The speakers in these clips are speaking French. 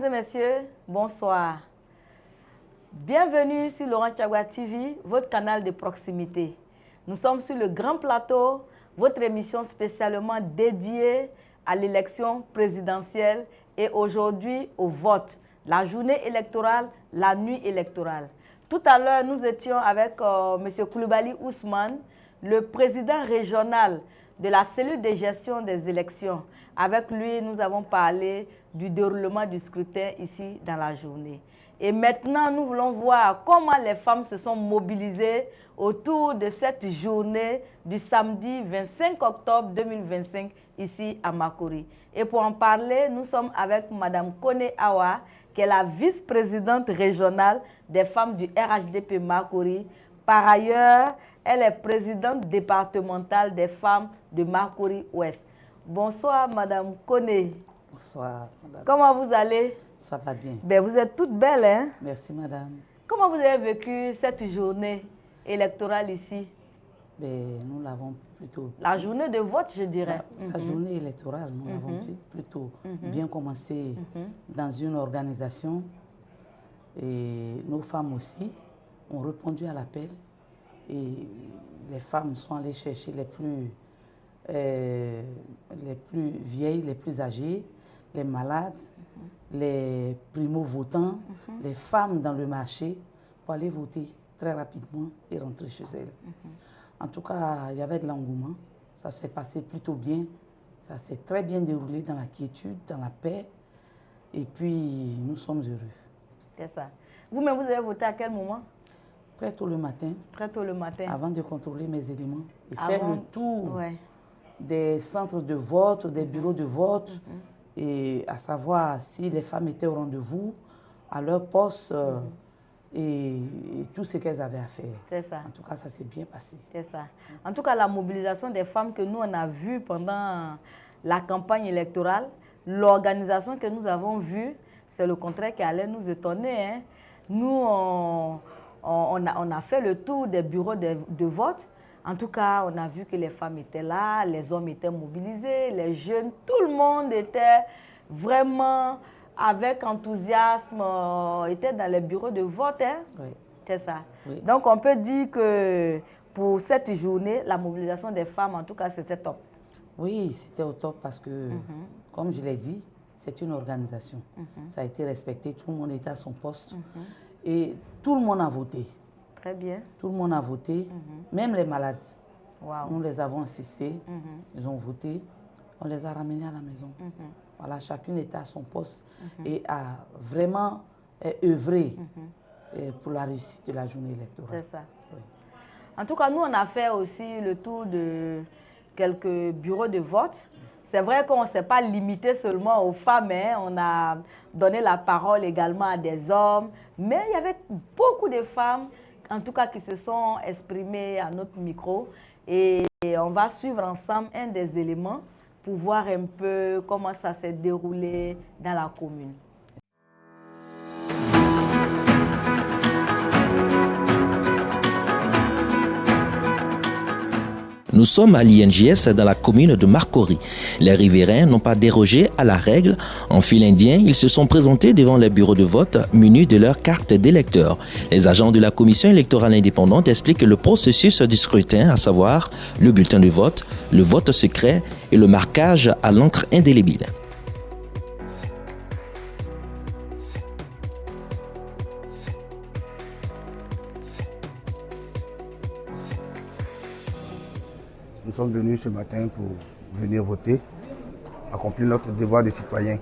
Mesdames et messieurs, bonsoir. Bienvenue sur Laurent Tchagwa TV, votre canal de proximité. Nous sommes sur le grand plateau, votre émission spécialement dédiée à l'élection présidentielle et aujourd'hui au vote. La journée électorale, la nuit électorale. Tout à l'heure, nous étions avec M. Koulibaly Ousmane, le président régional de la cellule de gestion des élections. Avec lui, nous avons parlé du déroulement du scrutin ici dans la journée. Et maintenant, nous voulons voir comment les femmes se sont mobilisées autour de cette journée du samedi 25 octobre 2025 ici à Makori. Et pour en parler, nous sommes avec Mme Kone Awa, qui est la vice-présidente régionale des femmes du RHDP Makori. Par ailleurs, elle est présidente départementale des femmes de Makori-Ouest. Bonsoir, Mme Kone. Bonsoir, madame. Comment vous allez? Ça va bien. Ben, vous êtes toute belle, hein? Merci, madame. Comment vous avez vécu cette journée électorale ici? Ben, nous l'avons plutôt... La journée de vote, je dirais. La journée électorale, nous l'avons plutôt bien commencé dans une organisation. Et nos femmes aussi ont répondu à l'appel. Et les femmes sont allées chercher les plus vieilles, les plus âgées, les malades, les primo-votants, les femmes dans le marché pour aller voter très rapidement et rentrer chez elles. En tout cas, il y avait de l'engouement. Ça s'est passé plutôt bien. Ça s'est très bien déroulé dans la quiétude, dans la paix. Et puis, nous sommes heureux. C'est ça. Vous-même, vous avez voté à quel moment? Très tôt le matin. Très tôt le matin. Avant de contrôler mes éléments et faire le tour ouais. des centres de vote, des bureaux de vote, et à savoir si les femmes étaient au rendez-vous, à leur poste, et tout ce qu'elles avaient à faire. C'est ça. En tout cas, ça s'est bien passé. C'est ça. En tout cas, la mobilisation des femmes que nous, on a vue pendant la campagne électorale, l'organisation que nous avons vue, c'est le contraire qui allait nous étonner. Hein. Nous, on a fait le tour des bureaux de vote. En tout cas, on a vu que les femmes étaient là, les hommes étaient mobilisés, les jeunes, tout le monde était vraiment avec enthousiasme, était dans les bureaux de vote. Hein? Oui. C'est ça. Oui. Donc, on peut dire que pour cette journée, la mobilisation des femmes, en tout cas, c'était top. Oui, c'était au top parce que, comme je l'ai dit, c'est une organisation. Ça a été respecté, tout le monde était à son poste et tout le monde a voté. Très bien. Tout le monde a voté, même les malades. Wow. Nous les avons assistés, ils ont voté, on les a ramenés à la maison. Voilà, chacune était à son poste et a vraiment œuvré pour la réussite de la journée électorale. C'est ça. Oui. En tout cas, nous, on a fait aussi le tour de quelques bureaux de vote. C'est vrai qu'on ne s'est pas limité seulement aux femmes, hein. On a donné la parole également à des hommes, mais il y avait beaucoup de femmes, en tout cas, qui se sont exprimées à notre micro. Et on va suivre ensemble un des éléments pour voir un peu comment ça s'est déroulé dans la commune. Nous sommes à l'INJS dans la commune de Makori. Les riverains n'ont pas dérogé à la règle. En file indien, ils se sont présentés devant les bureaux de vote munis de leur carte d'électeur. Les agents de la commission électorale indépendante expliquent le processus du scrutin, à savoir le bulletin de vote, le vote secret et le marquage à l'encre indélébile. Nous sommes venus ce matin pour venir voter, accomplir notre devoir de citoyen.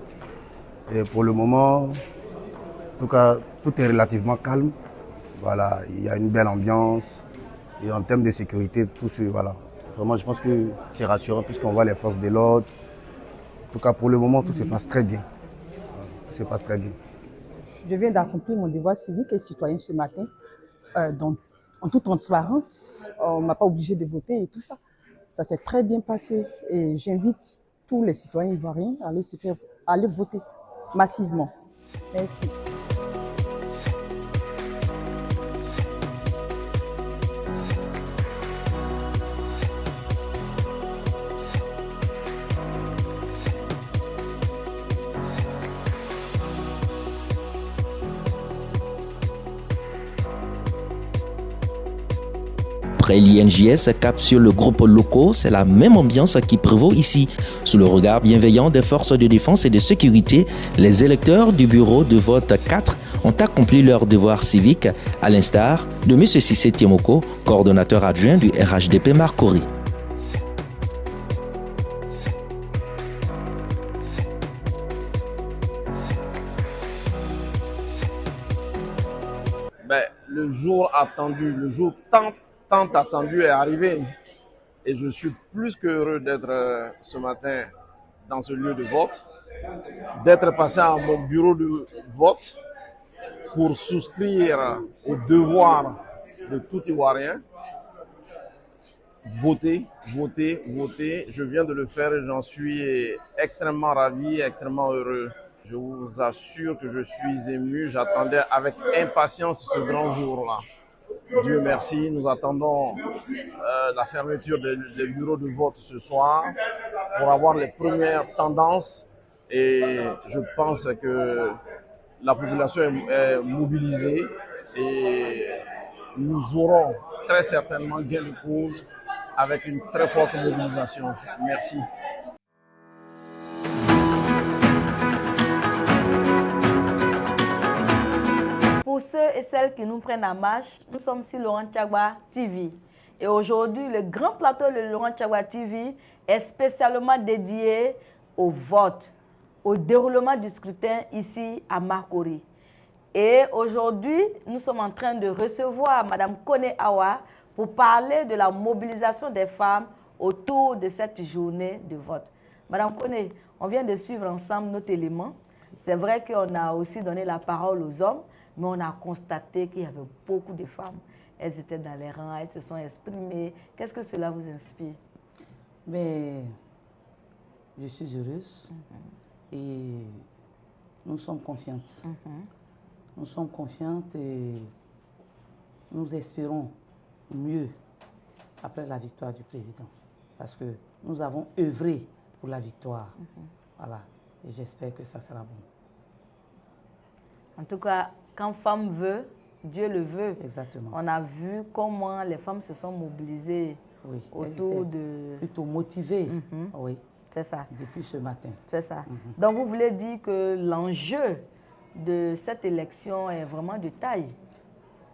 Et pour le moment, en tout cas, tout est relativement calme. Voilà, il y a une belle ambiance. Et en termes de sécurité, tout ce, voilà. Vraiment, je pense que c'est rassurant puisqu'on voit les forces de l'ordre. En tout cas, pour le moment, tout se passe très bien. Tout se passe très bien. Je viens d'accomplir mon devoir civique et citoyen ce matin. Donc, en toute transparence, on ne m'a pas obligé de voter et tout ça. Ça s'est très bien passé et j'invite tous les citoyens ivoiriens à aller voter massivement. Merci. Après l'INJS cap sur le groupe locaux, c'est la même ambiance qui prévaut ici. Sous le regard bienveillant des forces de défense et de sécurité, les électeurs du bureau de vote 4 ont accompli leur devoir civique, à l'instar de M. Sissé Tiemoko, coordonnateur adjoint du RHDP Marcory. Le jour attendu, le jour tant attendu est arrivé. Et je suis plus qu'heureux d'être ce matin dans ce lieu de vote, d'être passé à mon bureau de vote pour souscrire au devoir de tout Ivoirien. Voter, voter, voter. Je viens de le faire et j'en suis extrêmement ravi, extrêmement heureux. Je vous assure que je suis ému. J'attendais avec impatience ce grand jour-là. Dieu merci, nous attendons la fermeture des bureaux de vote ce soir pour avoir les premières tendances. Et je pense que la population est mobilisée et nous aurons très certainement gain de cause avec une très forte mobilisation. Merci. Pour ceux et celles qui nous prennent en marche, nous sommes sur Laurent Tchagba TV. Et aujourd'hui, le grand plateau de Laurent Tchagba TV est spécialement dédié au vote, au déroulement du scrutin ici à Marcory. Et aujourd'hui, nous sommes en train de recevoir Mme Kone Awa pour parler de la mobilisation des femmes autour de cette journée de vote. Mme Kone, on vient de suivre ensemble notre élément. C'est vrai qu'on a aussi donné la parole aux hommes, mais on a constaté qu'il y avait beaucoup de femmes. Elles étaient dans les rangs, elles se sont exprimées. Qu'est-ce que cela vous inspire? Mais je suis heureuse et nous sommes confiantes. Nous sommes confiantes et nous espérons mieux après la victoire du président. Parce que nous avons œuvré pour la victoire. Voilà. Et j'espère que ça sera bon. En tout cas, quand femme veut, Dieu le veut. Exactement. On a vu comment les femmes se sont mobilisées autour de... Plutôt motivées, oui. C'est ça. Depuis ce matin. C'est ça. Donc vous voulez dire que l'enjeu de cette élection est vraiment de taille.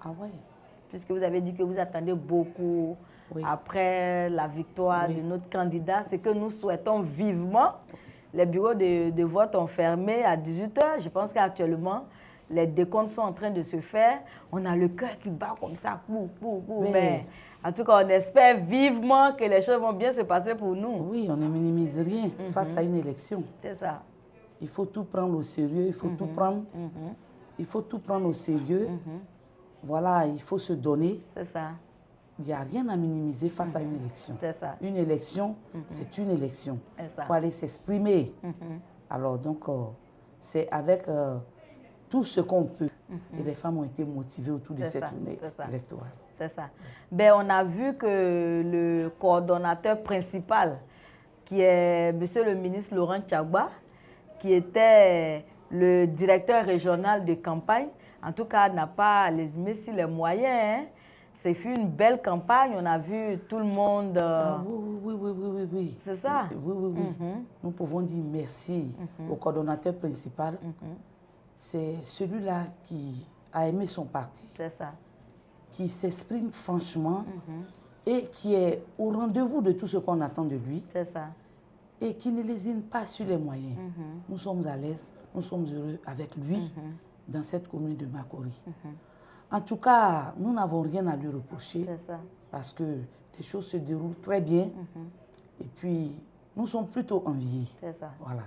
Ah oui. Puisque vous avez dit que vous attendez beaucoup après la victoire de notre candidat. C'est que nous souhaitons vivement. Les bureaux de vote ont fermé à 18h. Je pense qu'actuellement, les décomptes sont en train de se faire. On a le cœur qui bat comme ça. Mais en tout cas, on espère vivement que les choses vont bien se passer pour nous. Oui, on ne minimise rien face à une élection. C'est ça. Il faut tout prendre au sérieux. Il faut tout prendre. Il faut tout prendre au sérieux. Voilà, il faut se donner. C'est ça. Il n'y a rien à minimiser face à une élection. C'est ça. Une élection, c'est une élection. Il ça. faut aller s'exprimer. Alors, donc, c'est avec tout ce qu'on peut. Et les femmes ont été motivées autour de cette journée électorale. C'est ça. Ben, on a vu que le coordonnateur principal, qui est monsieur le ministre Laurent Tchagba, qui était le directeur régional de campagne, en tout cas, n'a pas les sur les moyens. C'est fut une belle campagne. On a vu tout le monde. Oui. C'est ça? Oui. Nous pouvons dire merci au coordonnateur principal. C'est celui-là qui a aimé son parti. C'est ça. Qui s'exprime franchement et qui est au rendez-vous de tout ce qu'on attend de lui. C'est ça. Et qui ne lésine pas sur les moyens. Nous sommes à l'aise, nous sommes heureux avec lui dans cette commune de Marcory. En tout cas, nous n'avons rien à lui reprocher parce que les choses se déroulent très bien et puis nous sommes plutôt enviés. C'est ça. Voilà.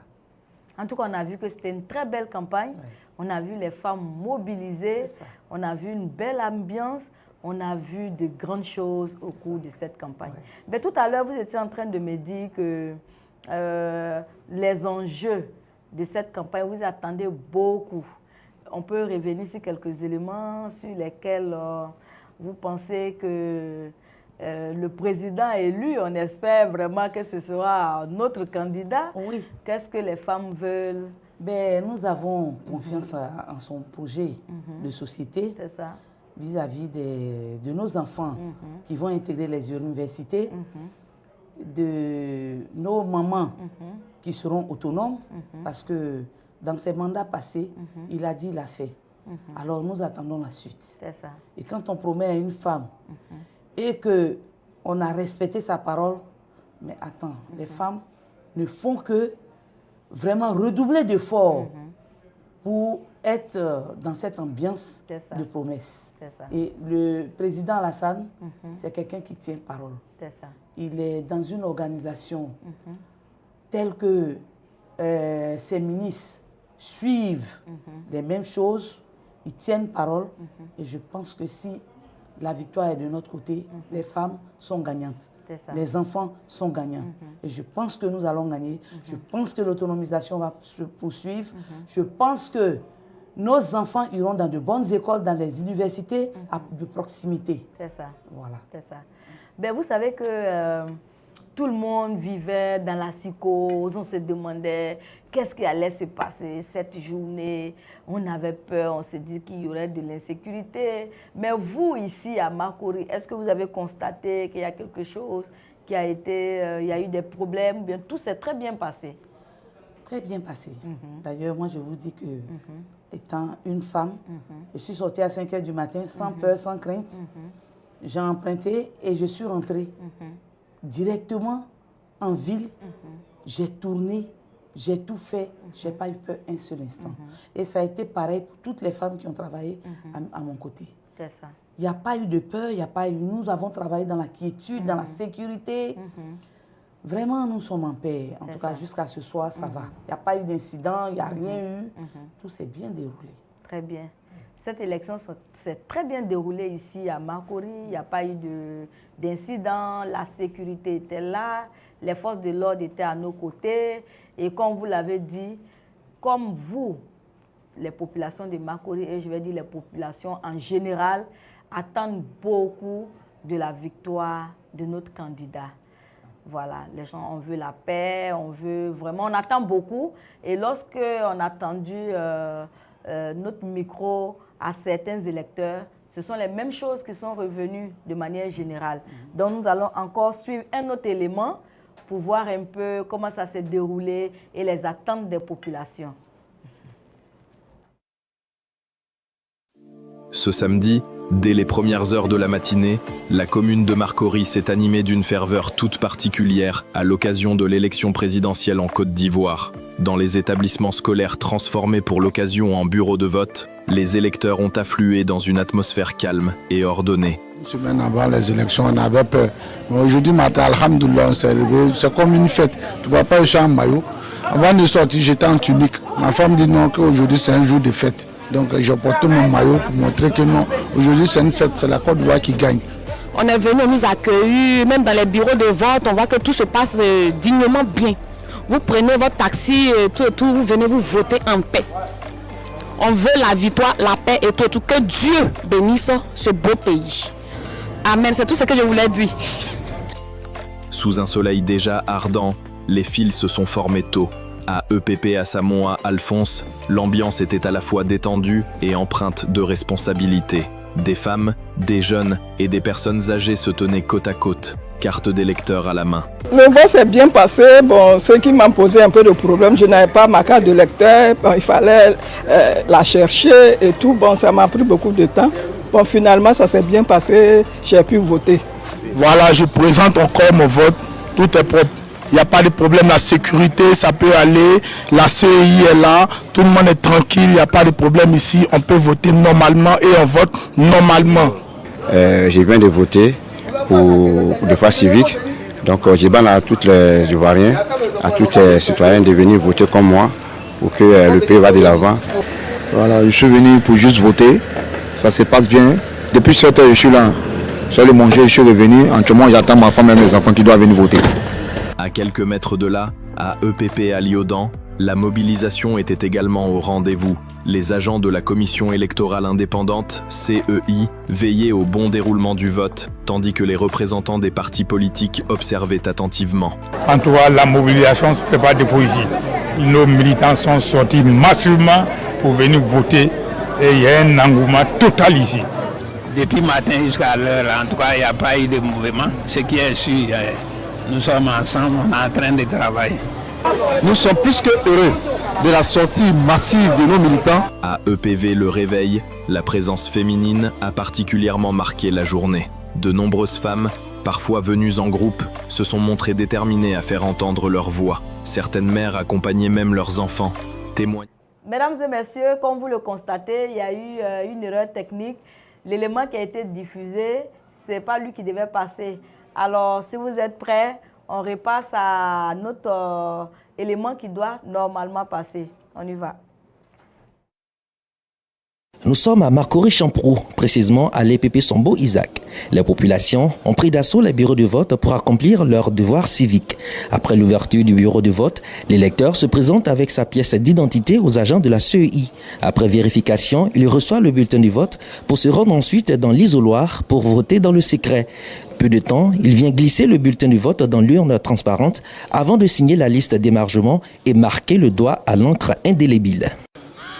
En tout cas, on a vu que c'était une très belle campagne. On a vu les femmes mobilisées. On a vu une belle ambiance. On a vu de grandes choses au cours de cette campagne. Mais tout à l'heure, vous étiez en train de me dire que les enjeux de cette campagne, vous attendez beaucoup. On peut revenir sur quelques éléments sur lesquels vous pensez que le président élu, on espère vraiment que ce sera notre candidat. Oui. Qu'est-ce que les femmes veulent? Ben, nous avons confiance en son projet de société. C'est ça. vis-à-vis de nos enfants qui vont intégrer les universités, de nos mamans qui seront autonomes, parce que dans ses mandats passés, il a dit, il a fait. Alors nous attendons la suite. C'est ça. Et quand on promet à une femme et qu'on a respecté sa parole, mais attends, les femmes ne font que vraiment redoubler d'efforts pour être dans cette ambiance de promesses. Et le président Alassane, c'est quelqu'un qui tient parole. Ça. Il est dans une organisation telle que ses ministres suivent les mêmes choses, ils tiennent parole. Et je pense que si la victoire est de notre côté, les femmes sont gagnantes. Les enfants sont gagnants. Et je pense que nous allons gagner. Je pense que l'autonomisation va se poursuivre. Je pense que nos enfants iront dans de bonnes écoles, dans les universités de proximité. C'est ça. Voilà. C'est ça. Ben, vous savez que tout le monde vivait dans la psychose. On se demandait qu'est-ce qui allait se passer cette journée. On avait peur, on s'est dit qu'il y aurait de l'insécurité. Mais vous, ici à Marcory, est-ce que vous avez constaté qu'il y a quelque chose qui a été... il y a eu des problèmes ou bien tout s'est très bien passé? Très bien passé. D'ailleurs, moi, je vous dis que, étant une femme, je suis sortie à 5 h du matin sans peur, sans crainte. J'ai emprunté et je suis rentrée directement en ville. J'ai tourné, j'ai tout fait. Je n'ai pas eu peur un seul instant. Et ça a été pareil pour toutes les femmes qui ont travaillé à mon côté. C'est ça. Il n'y a pas eu de peur, il n'y a pas eu... Nous avons travaillé dans la quiétude, dans la sécurité. Vraiment, nous sommes en paix. En tout cas, jusqu'à ce soir, ça va. Il n'y a pas eu d'incident, il n'y a rien eu. Tout s'est bien déroulé. Très bien. Cette élection s'est très bien déroulée ici à Marcory. Il n'y a pas eu d'incident. La sécurité était là. Les forces de l'ordre étaient à nos côtés. Et comme vous l'avez dit, comme vous, les populations de Marcory, et je vais dire les populations en général, attendent beaucoup de la victoire de notre candidat. Voilà, les gens, on veut la paix, on veut vraiment, on attend beaucoup. Et lorsque on a tendu notre micro à certains électeurs, ce sont les mêmes choses qui sont revenues de manière générale. Donc nous allons encore suivre un autre élément pour voir un peu comment ça s'est déroulé et les attentes des populations. Ce samedi, dès les premières heures de la matinée, la commune de Marcory s'est animée d'une ferveur toute particulière à l'occasion de l'élection présidentielle en Côte d'Ivoire. Dans les établissements scolaires transformés pour l'occasion en bureaux de vote, les électeurs ont afflué dans une atmosphère calme et ordonnée. Une semaine avant les élections, on avait peur. Mais aujourd'hui matin, alhamdoulilah, on s'est levé. C'est comme une fête. Tu ne vois pas, je suis en maillot. Avant de sortir, j'étais en tunique. Ma femme dit non, qu'aujourd'hui c'est un jour de fête. Donc je porte mon maillot pour montrer que non, aujourd'hui c'est une fête, c'est la Côte d'Ivoire qui gagne. On est venu nous accueillir, même dans les bureaux de vote, on voit que tout se passe dignement bien. Vous prenez votre taxi, tout, vous venez vous voter en paix. On veut la victoire, la paix et tout. Que Dieu bénisse ce beau pays. Amen, c'est tout ce que je voulais dire. Sous un soleil déjà ardent, les files se sont formées tôt. À EPP, à Samon, à Alphonse, l'ambiance était à la fois détendue et empreinte de responsabilité. Des femmes, des jeunes et des personnes âgées se tenaient côte à côte, carte d'électeur à la main. Le vote s'est bien passé. Bon, ce qui m'a posé un peu de problème, je n'avais pas ma carte d'électeur. Bon, il fallait la chercher et tout. Bon, ça m'a pris beaucoup de temps. Bon, finalement, ça s'est bien passé. J'ai pu voter. Voilà, je présente encore mon vote. Tout est propre. Il n'y a pas de problème, la sécurité, ça peut aller, la CEI est là, tout le monde est tranquille, il n'y a pas de problème ici, on peut voter normalement et on vote normalement. Je viens de voter pour des fois civiques, donc je demande à tous les Ivoiriens, à tous les citoyens de venir voter comme moi pour que le pays va de l'avant. Voilà, je suis venu pour juste voter, ça se passe bien. Depuis 7 heures, je suis là, je suis allé manger, je suis revenu, en ce moment j'attends ma femme et mes enfants qui doivent venir voter. À quelques mètres de là, à EPP à Lyodan, la mobilisation était également au rendez-vous. Les agents de la commission électorale indépendante, CEI, veillaient au bon déroulement du vote, tandis que les représentants des partis politiques observaient attentivement. En tout cas, la mobilisation ne fait pas défaut ici. Nos militants sont sortis massivement pour venir voter et il y a un engouement total ici. Depuis matin jusqu'à l'heure, en tout cas, il n'y a pas eu de mouvement. Ce qui est sûr, nous sommes ensemble, on est en train de travailler. Nous sommes plus que heureux de la sortie massive de nos militants. À EPV Le Réveil, la présence féminine a particulièrement marqué la journée. De nombreuses femmes, parfois venues en groupe, se sont montrées déterminées à faire entendre leur voix. Certaines mères accompagnaient même leurs enfants, témoignent. Mesdames et messieurs, comme vous le constatez, il y a eu une erreur technique. L'élément qui a été diffusé, ce n'est pas lui qui devait passer. Alors, si vous êtes prêts, on repasse à notre élément qui doit normalement passer. On y va. Nous sommes à Marcory-Champroux, précisément à l'EPP Sombo Isaac. Les populations ont pris d'assaut les bureaux de vote pour accomplir leurs devoirs civiques. Après l'ouverture du bureau de vote, l'électeur se présente avec sa pièce d'identité aux agents de la CEI. Après vérification, il reçoit le bulletin du vote pour se rendre ensuite dans l'isoloir pour voter dans le secret. Peu de temps, il vient glisser le bulletin du vote dans l'urne transparente avant de signer la liste d'émargement et marquer le doigt à l'encre indélébile.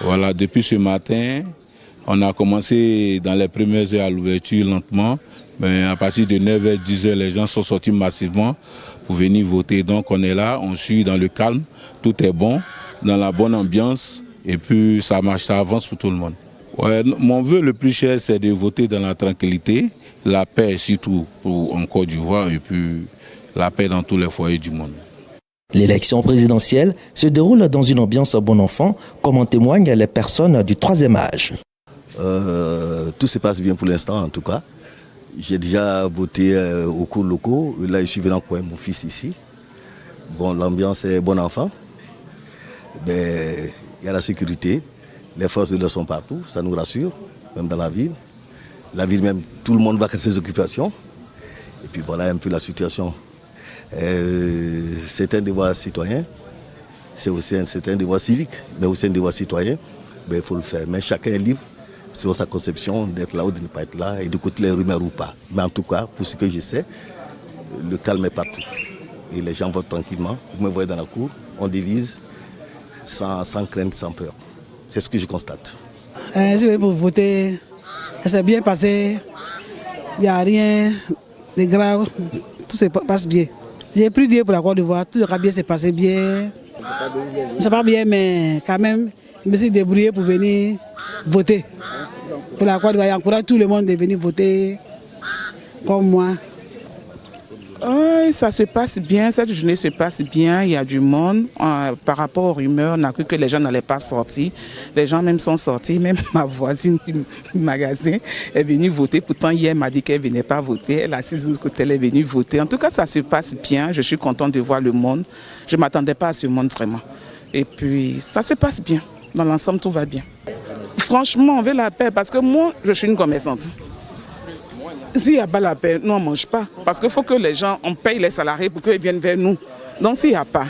Voilà, depuis ce matin, on a commencé dans les premières heures à l'ouverture lentement, mais à partir de 9h, 10h, les gens sont sortis massivement pour venir voter. Donc on est là, on suit dans le calme, tout est bon, dans la bonne ambiance, et puis ça marche, ça avance pour tout le monde. Ouais, mon vœu le plus cher, c'est de voter dans la tranquillité, la paix surtout en Côte d'Ivoire, et puis la paix dans tous les foyers du monde. L'élection présidentielle se déroule dans une ambiance bon enfant, comme en témoignent les personnes du troisième âge. Tout se passe bien pour l'instant en tout cas. J'ai déjà voté aux cours locaux. Là, je suis venu accompagner mon fils ici. Bon, l'ambiance est bon enfant. Il y a la sécurité. Les forces de l'ordre sont partout, ça nous rassure, même dans la ville. La ville même, tout le monde va à ses occupations. Et puis voilà un peu la situation. C'est un devoir citoyen, c'est aussi un devoir civique, mais aussi un devoir citoyen. Il faut le faire. Mais chacun est libre, selon sa conception, d'être là ou de ne pas être là et d'écouter les rumeurs ou pas. Mais en tout cas, pour ce que je sais, le calme est partout. Et les gens votent tranquillement. Vous me voyez dans la cour, on divise sans crainte, sans peur. C'est ce que je constate. Je suis venu pour voter. Ça s'est bien passé. Il n'y a rien de grave. Tout se passe bien. J'ai pris Dieu pour la Côte d'Ivoire. Tout le bien s'est passé bien. C'est pas bien, mais quand même, je me suis débrouillé pour venir voter. Pour la Côte d'Ivoire, j'encourage tout le monde de venir voter comme moi. Oui, ça se passe bien, cette journée se passe bien, il y a du monde. Par rapport aux rumeurs, on a cru que les gens n'allaient pas sortir. Les gens même sont sortis, même ma voisine du magasin est venue voter. Pourtant, hier, elle m'a dit qu'elle ne venait pas voter. Elle est assise de côté, elle est venue voter. En tout cas, ça se passe bien, je suis contente de voir le monde. Je ne m'attendais pas à ce monde vraiment. Et puis, ça se passe bien. Dans l'ensemble, tout va bien. Franchement, on veut la paix parce que moi, je suis une commerçante. S'il n'y a pas la paix, nous on ne mange pas. Parce qu'il faut que les gens, on paye les salariés pour qu'ils viennent vers nous. Donc s'il n'y a pas,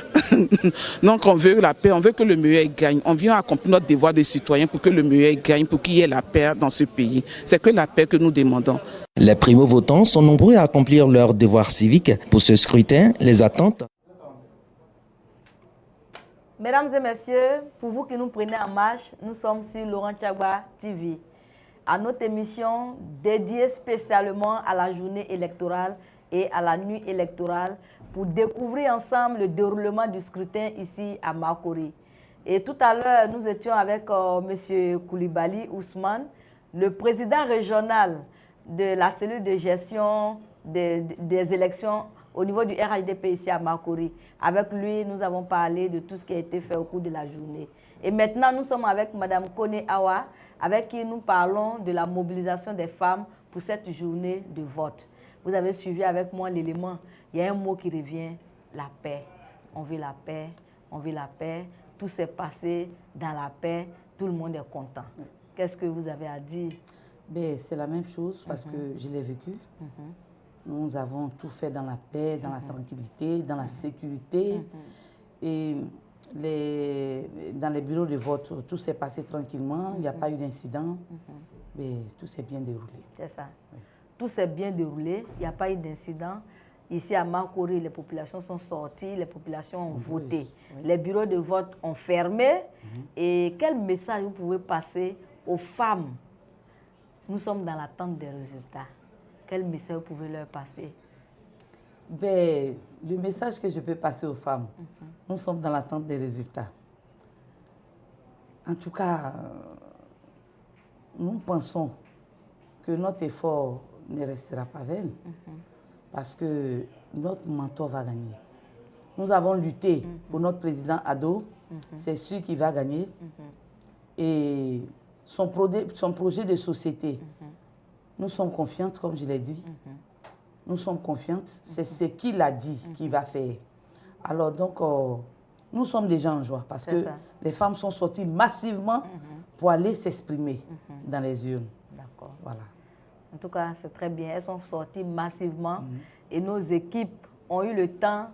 donc on veut la paix, on veut que le meilleur gagne. On vient accomplir notre devoir de citoyen pour que le meilleur gagne, pour qu'il y ait la paix dans ce pays. C'est que la paix que nous demandons. Les primo-votants sont nombreux à accomplir leurs devoirs civiques. Pour ce scrutin, les attentes. Mesdames et messieurs, pour vous qui nous prenez en marche, nous sommes sur Laurent Tchagba TV. À notre émission dédiée spécialement à la journée électorale et à la nuit électorale pour découvrir ensemble le déroulement du scrutin ici à Marcory. Et tout à l'heure, nous étions avec M. Koulibaly Ousmane, le président régional de la cellule de gestion des élections au niveau du RHDP ici à Marcory. Avec lui, nous avons parlé de tout ce qui a été fait au cours de la journée. Et maintenant, nous sommes avec Mme Kone Awa, avec qui nous parlons de la mobilisation des femmes pour cette journée de vote. Vous avez suivi avec moi l'élément. Il y a un mot qui revient, la paix. On veut la paix, on veut la paix. Tout s'est passé dans la paix, tout le monde est content. Qu'est-ce que vous avez à dire? C'est la même chose parce que je l'ai vécu. Nous avons tout fait dans la paix, dans la tranquillité, dans la sécurité. Et dans les bureaux de vote, tout s'est passé tranquillement, il n'y a pas eu d'incident, mais tout s'est bien déroulé. C'est ça. Oui. Tout s'est bien déroulé, il n'y a pas eu d'incident. Ici à Marcory, les populations sont sorties, les populations ont voté. Oui. Les bureaux de vote ont fermé. Et quel message vous pouvez passer aux femmes Nous sommes dans l'attente des résultats. Quel message vous pouvez leur passer? Ben, le message que je peux passer aux femmes, nous sommes dans l'attente des résultats. En tout cas, nous pensons que notre effort ne restera pas vain parce que notre mentor va gagner. Nous avons lutté pour notre président Ado, c'est sûr qu'il va gagner. Et son projet de société, nous sommes confiantes, comme je l'ai dit. Nous sommes confiantes, c'est ce qu'il a dit qu'il va faire. Alors donc, nous sommes déjà en joie parce que les femmes sont sorties massivement pour aller s'exprimer dans les urnes. D'accord. Voilà. En tout cas, c'est très bien. Elles sont sorties massivement et nos équipes ont eu le temps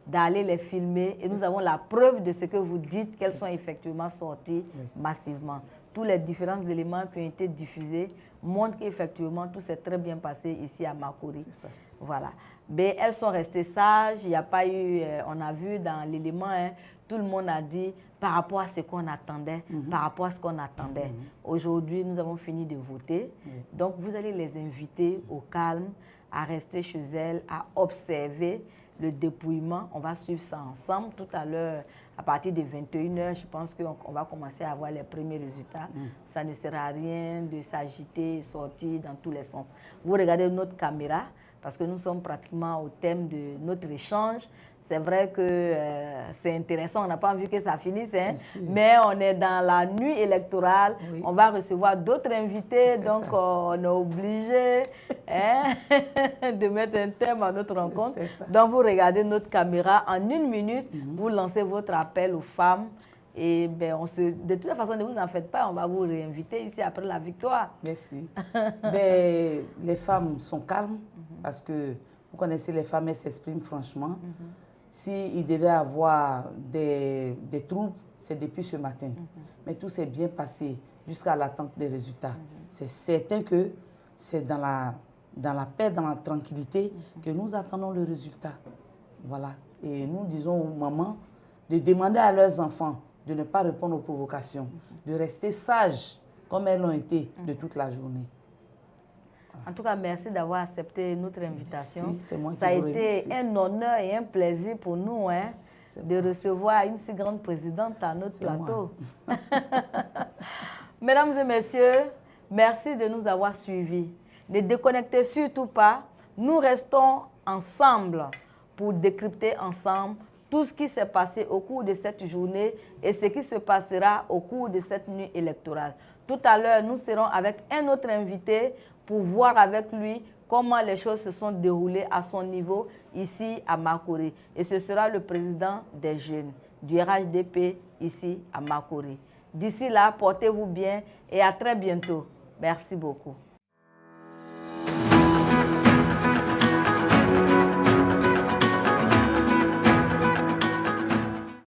d'aller les filmer et nous avons la preuve de ce que vous dites, qu'elles sont effectivement sorties massivement. Tous les différents éléments qui ont été diffusés montrent qu'effectivement tout s'est très bien passé ici à Makori. Voilà. Mais elles sont restées sages, il n'y a pas eu, on a vu dans l'élément, tout le monde a dit par rapport à ce qu'on attendait, par rapport à ce qu'on attendait. Aujourd'hui, nous avons fini de voter, donc vous allez les inviter au calme, à rester chez elles, à observer le dépouillement. On va suivre ça ensemble tout à l'heure. À partir de 21h, je pense qu'on va commencer à avoir les premiers résultats. Ça ne sert à rien de s'agiter, sortir dans tous les sens. Vous regardez notre caméra, parce que nous sommes pratiquement au thème de notre échange. C'est vrai que c'est intéressant, on n'a pas envie que ça finisse, mais on est dans la nuit électorale, on va recevoir d'autres invités, donc on est obligé de mettre un thème à notre rencontre. Donc vous regardez notre caméra, en 1 minute, vous lancez votre appel aux femmes. Et ben, de toute façon, ne vous en faites pas, on va vous réinviter ici après la victoire. Merci. Ben, les femmes sont calmes parce que vous connaissez les femmes, elles s'expriment franchement. S'il devait avoir des troubles, c'est depuis ce matin. Mais tout s'est bien passé jusqu'à l'attente des résultats. C'est certain que c'est dans la paix, dans la tranquillité que nous attendons le résultat. Voilà. Et nous disons aux mamans de demander à leurs enfants de ne pas répondre aux provocations, de rester sages comme elles l'ont été de toute la journée. En tout cas, merci d'avoir accepté notre invitation. Merci, c'est moi Ça a qui vous été remercie. un honneur et un plaisir pour nous de recevoir une si grande présidente à notre plateau. Mesdames et messieurs, merci de nous avoir suivis. Ne déconnectez surtout pas. Nous restons ensemble pour décrypter ensemble tout ce qui s'est passé au cours de cette journée et ce qui se passera au cours de cette nuit électorale. Tout à l'heure, nous serons avec un autre invité pour voir avec lui comment les choses se sont déroulées à son niveau ici à Makori. Et ce sera le président des jeunes du RHDP ici à Makori. D'ici là, portez-vous bien et à très bientôt. Merci beaucoup.